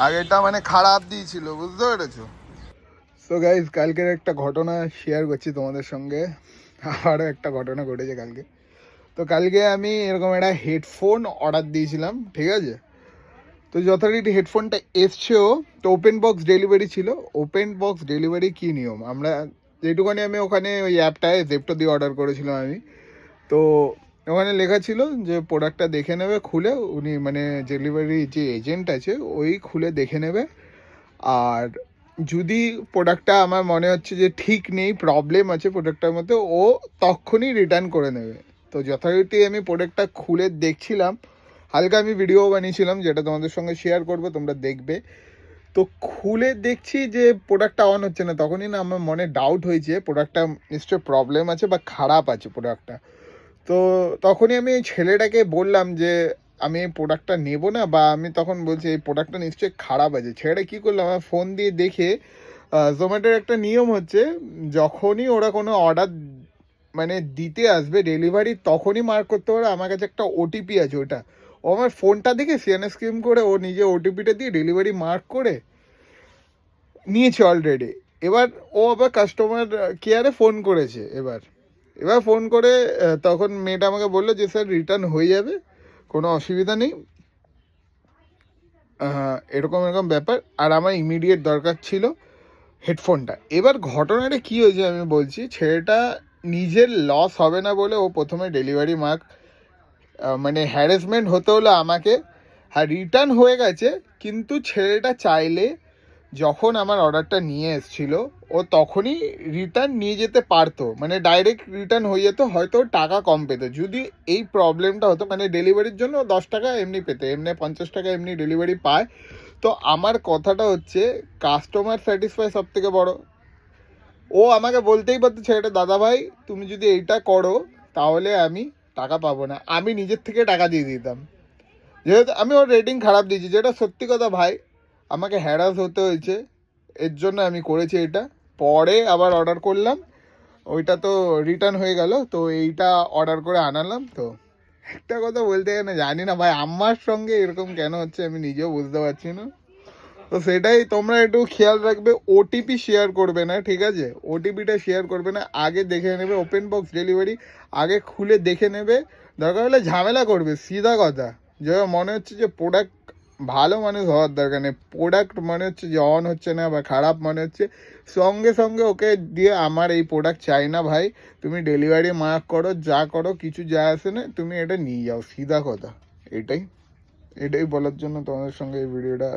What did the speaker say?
আগেটা মানে খারাপ দিয়েছিল, বুঝতে পেরেছো? সো গাইজ, কালকের একটা ঘটনা শেয়ার করছি তোমাদের সঙ্গে। আরও একটা ঘটনা ঘটেছে কালকে। তো কালকে আমি এরকম একটা হেডফোন অর্ডার দিয়েছিলাম, ঠিক আছে? তো যথারীতি হেডফোনটা এসছেও, তো ওপেন বক্স ডেলিভারি ছিল। ওপেন বক্স ডেলিভারি কী নিয়ম, আমরা যেটুখানি আমি ওখানে ওই অ্যাপটায় জেপ্টো দিয়ে অর্ডার করেছিলাম আমি। তো ওখানে লেখা ছিল যে প্রোডাক্টটা দেখে নেবে খুলে, উনি মানে ডেলিভারি যে এজেন্ট আছে ওই খুলে দেখে নেবে। আর যদি প্রোডাক্টটা আমার মনে হচ্ছে যে ঠিক নেই, প্রবলেম আছে প্রোডাক্টটার মধ্যে, ও তখনই রিটার্ন করে নেবে। তো যথারীতি আমি প্রোডাক্টটা খুলে দেখছিলাম, হালকা আমি ভিডিও বানিয়েছিলাম যেটা তোমাদের সঙ্গে শেয়ার করবো, তোমরা দেখবে। তো খুলে দেখছি যে প্রোডাক্টটা অন হচ্ছে না। তখনই না আমার মনে ডাউট হয়েছে প্রোডাক্টটা নিশ্চয় প্রবলেম আছে বা খারাপ আছে প্রোডাক্টটা। তো তখনই আমি এই ছেলেটাকে বললাম যে আমি এই প্রোডাক্টটা নেবো না, বা আমি তখন বলছি এই প্রোডাক্টটা নিশ্চয়ই খারাপ আছে। ছেলেটা কী করলো, আমার ফোন দিয়ে দেখে, জোম্যাটোর একটা নিয়ম হচ্ছে যখনই ওরা কোনো অর্ডার মানে দিতে আসবে ডেলিভারি, তখনই মার্ক করতে পারে আমার কাছে একটা ওটিপি আছে। ওটা ও আমার ফোনটা দেখে সিএনএস স্ক্রিম করে ও নিজে ওটিপিটা দিয়ে ডেলিভারি মার্ক করে নিয়েছে অলরেডি। এবার ও আবার কাস্টমার কেয়ারে ফোন করেছে। এবার এবার ফোন করে তখন মেয়েটা আমাকে বললো যে স্যার রিটার্ন হয়ে যাবে, কোনো অসুবিধা নেই, এরকম এরকম ব্যাপার। আর আমার ইমিডিয়েট দরকার ছিল হেডফোনটা। এবার ঘটনাটা কী হয়েছে আমি বলছি। ছেলেটা নিজের লস হবে না বলে ও প্রথমে ডেলিভারি মার্ক মানে হ্যারাসমেন্ট হতে হলো আমাকে। হ্যাঁ, রিটার্ন হয়ে গেছে, কিন্তু ছেলেটা চাইলে যখন আমার অর্ডারটা নিয়ে এসেছিল ও তখনই রিটার্ন নিয়ে যেতে পারতো, মানে ডাইরেক্ট রিটার্ন হয়ে যেত, হয়তো টাকা কম পেতো যদি এই প্রবলেমটা হতো। মানে ডেলিভারির জন্য 10 টাকা এমনি পেতে, এমনি 50 টাকা এমনি ডেলিভারি পায়। তো আমার কথাটা হচ্ছে কাস্টমার স্যাটিসফাই সব থেকে বড়। ও আমাকে বলতেই পারতো ছেলেটা, দাদা ভাই তুমি যদি এইটা করো তাহলে আমি টাকা পাবো না, আমি নিজের থেকে টাকা দিয়ে দিতাম। যেহেতু আমি ওর রেটিং খারাপ দিয়েছি, যেটা সত্যি কথা ভাই, আমাকে হ্যারাস হতে হয়েছে, এর জন্য আমি করেছি এটা। পরে আবার অর্ডার করলাম, ওইটা তো রিটার্ন হয়ে গেল, তো এইটা অর্ডার করে আনালাম। তো একটা কথা বলতে গেলে জানি না ভাই আমার সঙ্গে এরকম কেন হচ্ছে, আমি নিজেও বুঝতে পারছি না। তো সেটাই তোমরা একটু খেয়াল রাখবে, ওটিপি শেয়ার করবে না, ঠিক আছে? ওটিপিটা শেয়ার করবে না, আগে দেখে নেবে। ওপেন বক্স ডেলিভারি আগে খুলে দেখে নেবে, দরকার হলে ঝামেলা করবে, সিধা কথা। যে মনে হচ্ছে যে প্রোডাক্ট ভালো, মানুষ হওয়ার দরকার নেই। প্রোডাক্ট মনে হচ্ছে যে অন হচ্ছে না বা খারাপ মনে হচ্ছে, সঙ্গে সঙ্গে ওকে দিয়ে আমার এই প্রোডাক্ট চাই না ভাই, তুমি ডেলিভারি মার্ক করো, যা করো, কিছু যা আসে না, তুমি এটা নিয়ে যাও, সিধা কথা। এটাই এটাই বলার জন্য তোমাদের সঙ্গে এই ভিডিওটা